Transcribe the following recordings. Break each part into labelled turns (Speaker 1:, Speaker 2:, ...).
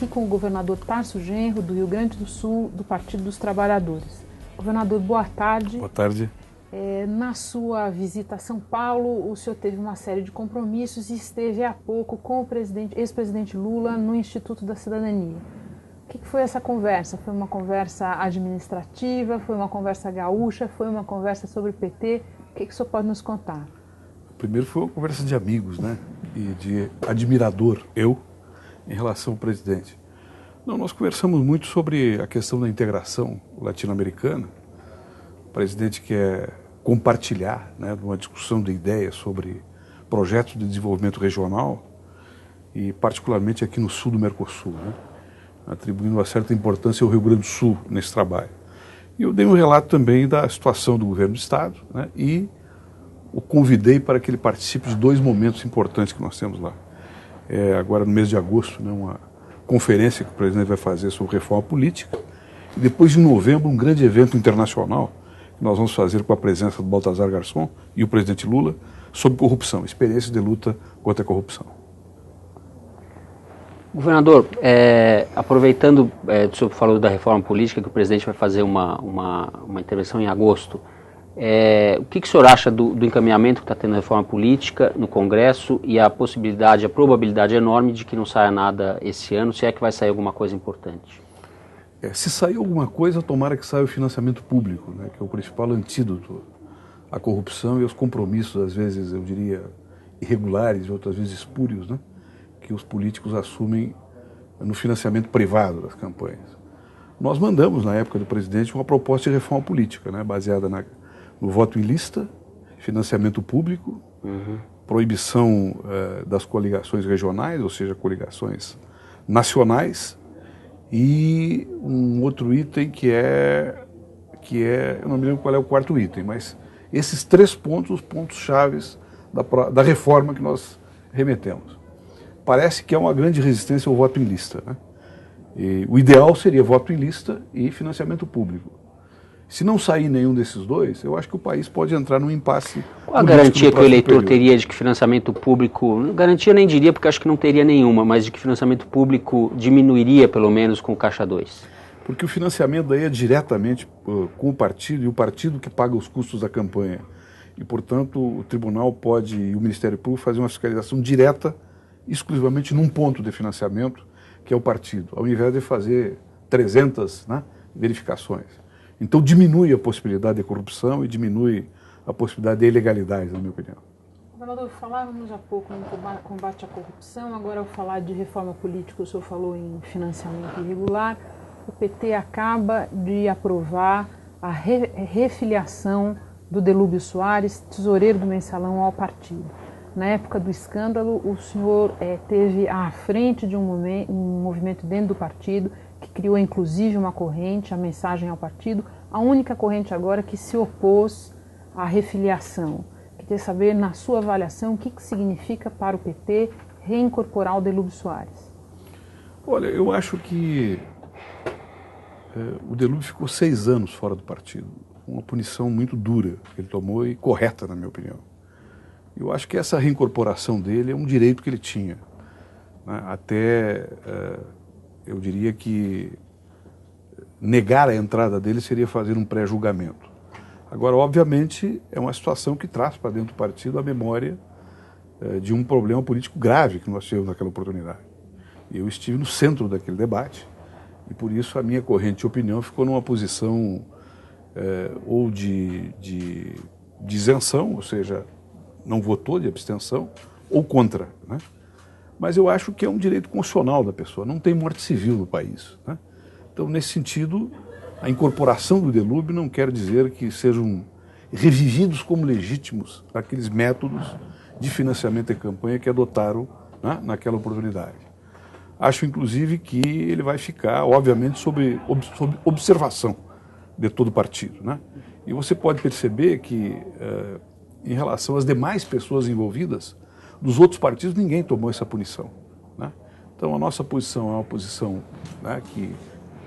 Speaker 1: aqui com o governador Tarso Genro, do Rio Grande do Sul, do Partido dos Trabalhadores. Governador, boa tarde.
Speaker 2: Boa tarde.
Speaker 1: Na sua visita a São Paulo, o senhor teve uma série de compromissos e esteve há pouco com o ex-presidente Lula no Instituto da Cidadania. O que foi essa conversa? Foi uma conversa administrativa? Foi uma conversa gaúcha? Foi uma conversa sobre o PT? O que o senhor pode nos contar?
Speaker 2: Primeiro foi uma conversa de amigos, né? E de admirador, em relação ao presidente. Não, nós conversamos muito sobre a questão da integração latino-americana. O presidente quer compartilhar, né, uma discussão de ideias sobre projetos de desenvolvimento regional e particularmente aqui no sul do Mercosul, né, atribuindo uma certa importância ao Rio Grande do Sul nesse trabalho. E eu dei um relato também da situação do governo do Estado, né, e o convidei para que ele participe de dois momentos importantes que nós temos lá. Agora no mês de agosto, né, uma conferência que o presidente vai fazer sobre reforma política, e depois de novembro um grande evento internacional que nós vamos fazer com a presença do Baltazar Garçom e o presidente Lula sobre corrupção, experiências de luta contra a corrupção.
Speaker 3: Governador, aproveitando, o senhor falou da reforma política, que o presidente vai fazer uma intervenção em agosto. O que o senhor acha do encaminhamento que está tendo a reforma política no Congresso e a probabilidade enorme de que não saia nada esse ano, se é que vai sair alguma coisa importante?
Speaker 2: Se sair alguma coisa, tomara que saia o financiamento público, né, que é o principal antídoto à corrupção e aos compromissos, às vezes, eu diria, irregulares e outras vezes espúrios, né, que os políticos assumem no financiamento privado das campanhas. Nós mandamos, na época do presidente, uma proposta de reforma política, né, baseada no voto em lista, financiamento público, proibição das coligações regionais, ou seja, coligações nacionais, e um outro item que eu não me lembro qual é o quarto item, mas esses três pontos, os pontos chaves da reforma que nós remetemos. Parece que é uma grande resistência ao voto em lista, né? E o ideal seria voto em lista e financiamento público. Se não sair nenhum desses dois, eu acho que o país pode entrar num impasse.
Speaker 3: Qual a garantia que o eleitor teria de que financiamento público, garantia eu nem diria porque acho que não teria nenhuma, mas de que financiamento público diminuiria pelo menos com o Caixa 2?
Speaker 2: Porque o financiamento daí é diretamente com o partido e o partido que paga os custos da campanha. E, portanto, o tribunal pode e o Ministério Público fazer uma fiscalização direta, exclusivamente num ponto de financiamento, que é o partido, ao invés de fazer 300, né, verificações. Então diminui a possibilidade de corrupção e diminui a possibilidade de ilegalidade, na minha opinião.
Speaker 1: Governador, falávamos há pouco no combate à corrupção, agora ao falar de reforma política, o senhor falou em financiamento irregular. O PT acaba de aprovar a refiliação do Delúbio Soares, tesoureiro do Mensalão, ao partido. Na época do escândalo, o senhor esteve à frente de um movimento dentro do partido, que criou inclusive uma corrente, a Mensagem ao Partido, a única corrente agora que se opôs à refiliação. Queria saber, na sua avaliação, o que significa para o PT reincorporar o Delúbio Soares?
Speaker 2: Olha, eu acho que o Delúbio ficou 6 anos fora do partido, uma punição muito dura que ele tomou e correta, na minha opinião. Eu acho que essa reincorporação dele é um direito que ele tinha, né? Eu diria que negar a entrada dele seria fazer um pré-julgamento. Agora, obviamente, é uma situação que traz para dentro do partido a memória de um problema político grave que nós tivemos naquela oportunidade. Eu estive no centro daquele debate e, por isso, a minha corrente de opinião ficou numa posição ou de isenção, ou seja, não votou, de abstenção, ou contra, né? Mas eu acho que é um direito constitucional da pessoa, não tem morte civil no país, né? Então, nesse sentido, a incorporação do Delúbio não quer dizer que sejam revividos como legítimos aqueles métodos de financiamento de campanha que adotaram, né, naquela oportunidade. Acho, inclusive, que ele vai ficar, obviamente, sob observação de todo o partido, né? E você pode perceber que, em relação às demais pessoas envolvidas, dos outros partidos, ninguém tomou essa punição, né? Então, a nossa posição é uma posição, né, que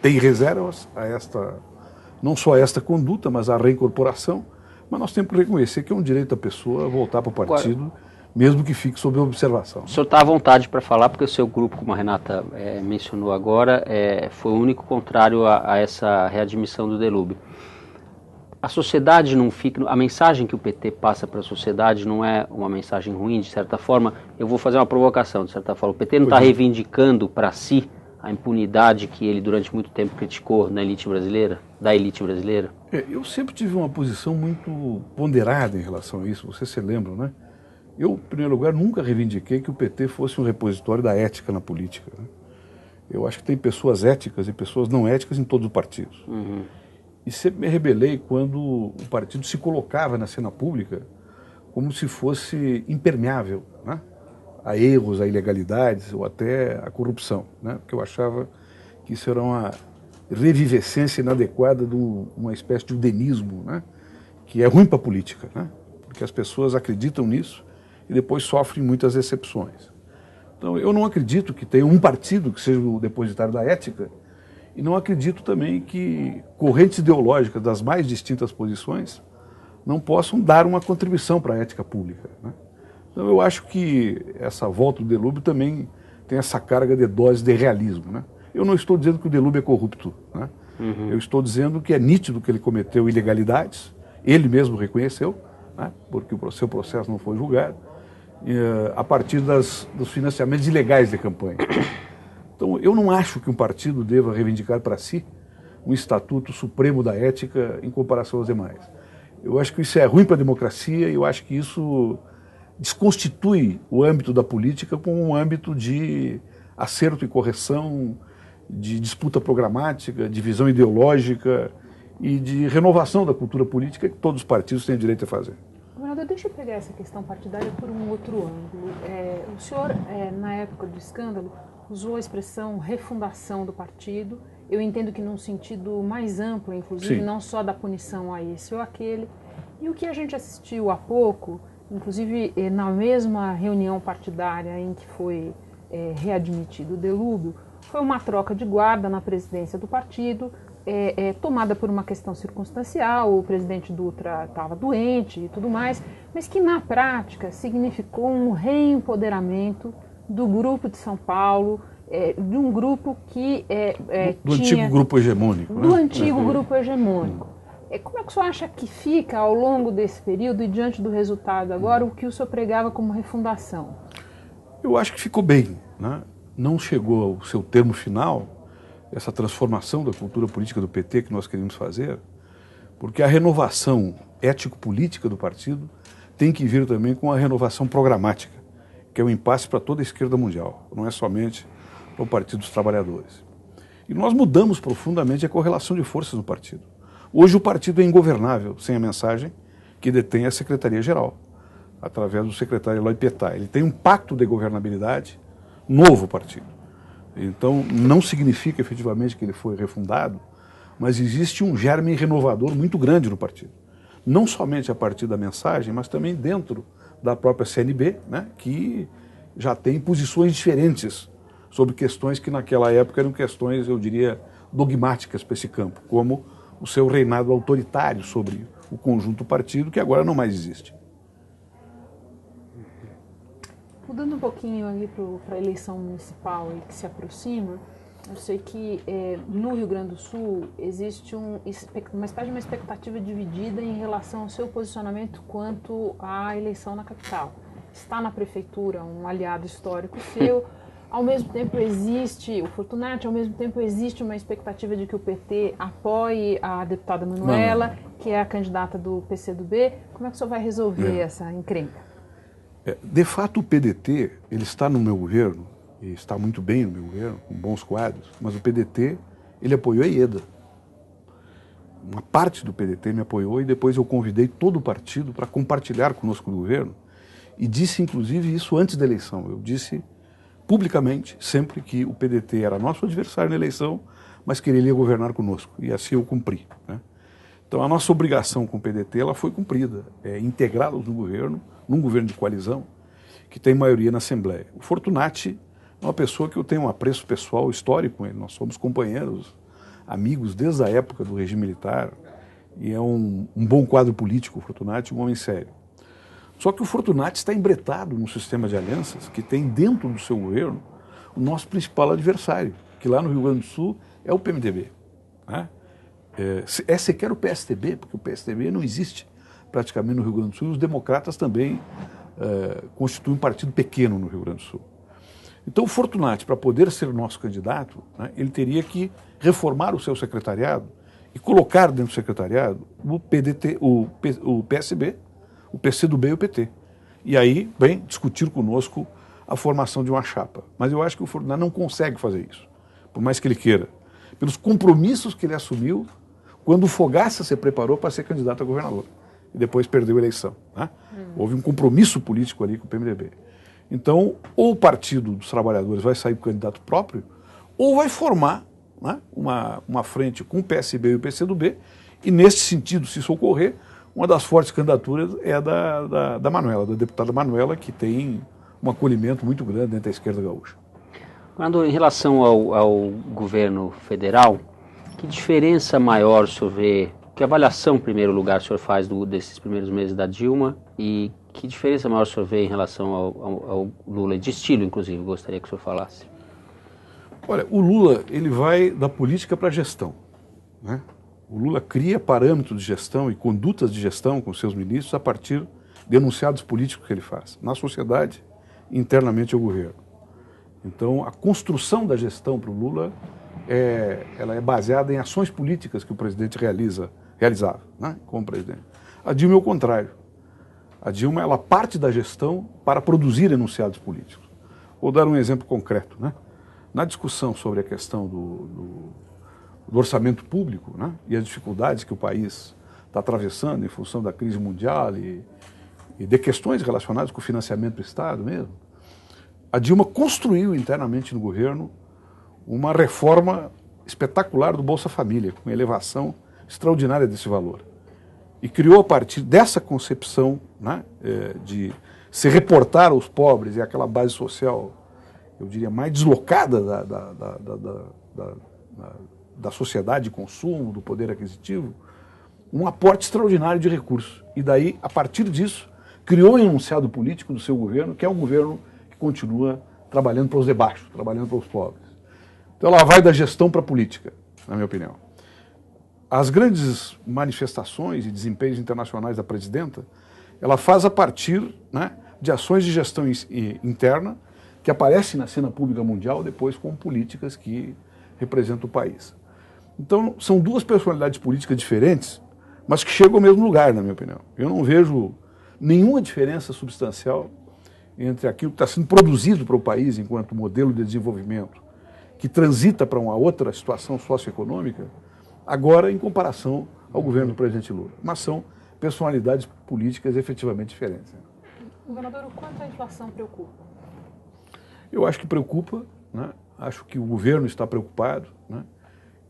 Speaker 2: tem reservas a não só a esta conduta, mas a reincorporação, mas nós temos que reconhecer que é um direito da pessoa voltar para o partido mesmo que fique sob observação.
Speaker 3: O senhor está à vontade para falar, porque o seu grupo, como a Renata mencionou agora, foi o único contrário a essa readmissão do Delúbio. A sociedade não fica... A mensagem que o PT passa para a sociedade não é uma mensagem ruim, de certa forma. Eu vou fazer uma provocação, de certa forma. O PT não está reivindicando para si a impunidade que ele durante muito tempo criticou da elite brasileira?
Speaker 2: Eu sempre tive uma posição muito ponderada em relação a isso, vocês se lembram, né? Eu, em primeiro lugar, nunca reivindiquei que o PT fosse um repositório da ética na política, né? Eu acho que tem pessoas éticas e pessoas não éticas em todos os partidos.
Speaker 3: Uhum.
Speaker 2: E sempre me rebelei quando o partido se colocava na cena pública como se fosse impermeável, né, a erros, a ilegalidades ou até a corrupção, né, porque eu achava que isso era uma revivescência inadequada de uma espécie de udenismo, né, que é ruim para a política, né, porque as pessoas acreditam nisso e depois sofrem muitas decepções. Então eu não acredito que tenha um partido que seja o depositário da ética. E não acredito também que correntes ideológicas das mais distintas posições não possam dar uma contribuição para a ética pública, né? Então eu acho que essa volta do Delúbio também tem essa carga de dose de realismo, né? Eu não estou dizendo que o Delúbio é corrupto, né? Uhum. Eu estou dizendo que é nítido que ele cometeu ilegalidades, ele mesmo reconheceu, né? Porque o seu processo não foi julgado, a partir dos financiamentos ilegais de campanha. Então, eu não acho que um partido deva reivindicar para si um estatuto supremo da ética em comparação aos demais. Eu acho que isso é ruim para a democracia e eu acho que isso desconstitui o âmbito da política como um âmbito de acerto e correção, de disputa programática, de visão ideológica e de renovação da cultura política que todos os partidos têm direito a fazer.
Speaker 1: Governador, deixa eu pegar essa questão partidária por um outro ângulo. O senhor, na época do escândalo, usou a expressão refundação do partido. Eu entendo que num sentido mais amplo, inclusive, não só da punição a esse ou aquele. E o que a gente assistiu há pouco, inclusive na mesma reunião partidária em que foi readmitido o Delúbio, foi uma troca de guarda na presidência do partido, tomada por uma questão circunstancial. O presidente Dutra estava doente e tudo mais, mas que na prática significou um reempoderamento do grupo de São Paulo, de um grupo que
Speaker 2: do antigo grupo hegemônico.
Speaker 1: Do antigo grupo hegemônico. Como é que o senhor acha que fica ao longo desse período e diante do resultado agora o que o senhor pregava como refundação?
Speaker 2: Eu acho que ficou bem, né? Não chegou ao seu termo final essa transformação da cultura política do PT que nós queríamos fazer, porque a renovação ético-política do partido tem que vir também com a renovação programática, que é um impasse para toda a esquerda mundial, não é somente para o Partido dos Trabalhadores. E nós mudamos profundamente a correlação de forças no partido. Hoje o partido é ingovernável sem a mensagem que detém a Secretaria-Geral, através do secretário Eloy Pietá. Ele tem um pacto de governabilidade novo partido. Então não significa efetivamente que ele foi refundado, mas existe um germe renovador muito grande no partido. Não somente a partir da mensagem, mas também dentro da própria CNB, né, que já tem posições diferentes sobre questões que naquela época eram questões, eu diria, dogmáticas para esse campo, como o seu reinado autoritário sobre o conjunto do partido, que agora não mais existe.
Speaker 1: Mudando um pouquinho ali para a eleição municipal que se aproxima, eu sei que no Rio Grande do Sul existe uma espécie de uma expectativa dividida em relação ao seu posicionamento quanto à eleição na capital. Está na prefeitura um aliado histórico seu, ao mesmo tempo existe o Fortunati, ao mesmo tempo existe uma expectativa de que o PT apoie a deputada Manuela, que é a candidata do PCdoB. Como é que o senhor vai resolver essa encrenca?
Speaker 2: De fato, o PDT, ele está no meu governo, e está muito bem no meu governo, com bons quadros, mas o PDT, ele apoiou a Ieda. Uma parte do PDT me apoiou e depois eu convidei todo o partido para compartilhar conosco o governo e disse, inclusive, isso antes da eleição. Eu disse publicamente, sempre, que o PDT era nosso adversário na eleição, mas que ele ia governar conosco, e assim eu cumpri, né? Então a nossa obrigação com o PDT ela foi cumprida, integrá-los no governo, num governo de coalizão, que tem maioria na Assembleia. O Fortunati é uma pessoa que eu tenho um apreço pessoal histórico com ele, nós somos companheiros, amigos desde a época do regime militar, e é um bom quadro político, o Fortunati, um homem sério. Só que o Fortunati está embretado num sistema de alianças que tem dentro do seu governo o nosso principal adversário, que lá no Rio Grande do Sul é o PMDB. Né? É sequer o PSDB, porque o PSDB não existe praticamente no Rio Grande do Sul, e os democratas também constituem um partido pequeno no Rio Grande do Sul. Então o Fortunati, para poder ser nosso candidato, né, ele teria que reformar o seu secretariado e colocar dentro do secretariado o PDT, o PSB, o PCdoB e o PT. E aí, bem, discutir conosco a formação de uma chapa. Mas eu acho que o Fortunati não consegue fazer isso, por mais que ele queira, pelos compromissos que ele assumiu quando o Fogaça se preparou para ser candidato a governador e depois perdeu a eleição. Né? Houve um compromisso político ali com o PMDB. Então, ou o Partido dos Trabalhadores vai sair com o candidato próprio, ou vai formar, né, uma frente com o PSB e o PCdoB, e nesse sentido, se isso ocorrer, uma das fortes candidaturas é a da Manuela, da deputada Manuela, que tem um acolhimento muito grande dentro da esquerda gaúcha.
Speaker 3: Quando, em relação ao governo federal, que diferença maior o senhor vê, que avaliação, em primeiro lugar, o senhor faz desses primeiros meses da Dilma, e que diferença maior o senhor vê em relação ao Lula, de estilo, inclusive, gostaria que o senhor falasse?
Speaker 2: Olha, o Lula, ele vai da política para a gestão, né? O Lula cria parâmetros de gestão e condutas de gestão com seus ministros a partir de enunciados políticos que ele faz, na sociedade e internamente ao governo. Então, a construção da gestão para o Lula, ela é baseada em ações políticas que o presidente realizava, né, como presidente. A Dilma é o contrário. A Dilma, ela parte da gestão para produzir enunciados políticos. Vou dar um exemplo concreto, né? Na discussão sobre a questão do orçamento público, né, e as dificuldades que o país está atravessando em função da crise mundial e de questões relacionadas com o financiamento do Estado mesmo, a Dilma construiu internamente no governo uma reforma espetacular do Bolsa Família, com elevação extraordinária desse valor. E criou a partir dessa concepção, né, de se reportar aos pobres e aquela base social, eu diria, mais deslocada da sociedade de consumo, do poder aquisitivo, um aporte extraordinário de recursos. E daí, a partir disso, criou um enunciado político do seu governo, que é um governo que continua trabalhando para os de baixo, trabalhando para os pobres. Então ela vai da gestão para a política, na minha opinião. As grandes manifestações e desempenhos internacionais da presidenta, ela faz a partir, né, de ações de gestão interna que aparecem na cena pública mundial depois com políticas que representam o país. Então são duas personalidades políticas diferentes, mas que chegam ao mesmo lugar, na minha opinião. Eu não vejo nenhuma diferença substancial entre aquilo que está sendo produzido para o país enquanto modelo de desenvolvimento, que transita para uma outra situação socioeconômica, agora em comparação ao governo do presidente Lula. Mas são personalidades políticas efetivamente diferentes.
Speaker 1: Governador, o quanto a inflação preocupa?
Speaker 2: Eu acho que preocupa, né? Acho que o governo está preocupado, né?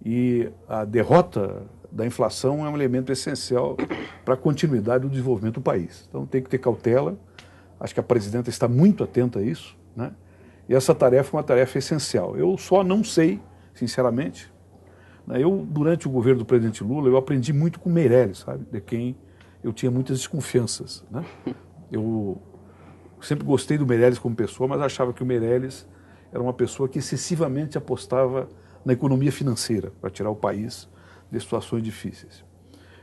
Speaker 2: E a derrota da inflação é um elemento essencial para a continuidade do desenvolvimento do país. Então tem que ter cautela, acho que a presidenta está muito atenta a isso, né? E essa tarefa é uma tarefa essencial. Eu só não sei, sinceramente, né? Durante o governo do presidente Lula, eu aprendi muito com Meirelles, sabe? De quem eu tinha muitas desconfianças, né? Eu sempre gostei do Meirelles como pessoa, mas achava que o Meirelles era uma pessoa que excessivamente apostava na economia financeira para tirar o país de situações difíceis.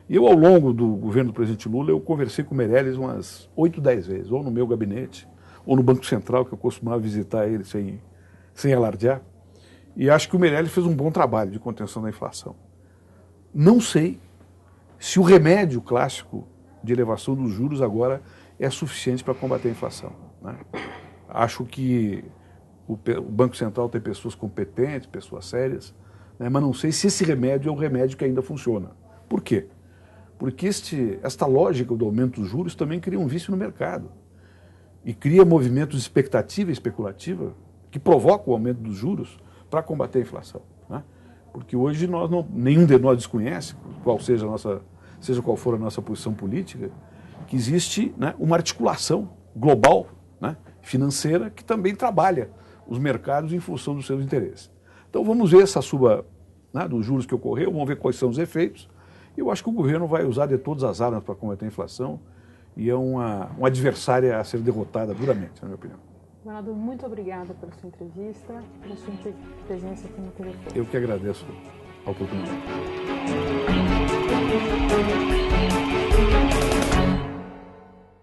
Speaker 2: E eu, ao longo do governo do presidente Lula, eu conversei com o Meirelles umas 8, 10 vezes, ou no meu gabinete, ou no Banco Central, que eu costumava visitar ele sem alardear. E acho que o Meirelles fez um bom trabalho de contenção da inflação. Não sei se o remédio clássico de elevação dos juros agora é suficiente para combater a inflação, né? Acho que o Banco Central tem pessoas competentes, pessoas sérias, né? Mas não sei se esse remédio é um remédio que ainda funciona. Por quê? Porque esta lógica do aumento dos juros também cria um vício no mercado e cria movimentos de expectativa especulativa que provocam o aumento dos juros para combater a inflação, né? Porque hoje nenhum de nós desconhece, seja qual for a nossa posição política, que existe, né, uma articulação global, né, financeira que também trabalha os mercados em função dos seus interesses. Então vamos ver essa suba, né, dos juros que ocorreu, vamos ver quais são os efeitos. Eu acho que o governo vai usar de todas as armas para combater a inflação e é uma adversária a ser derrotada duramente, na minha opinião.
Speaker 1: Governador, muito obrigada pela sua entrevista, pela sua presença aqui no telefone.
Speaker 2: Eu que agradeço a oportunidade.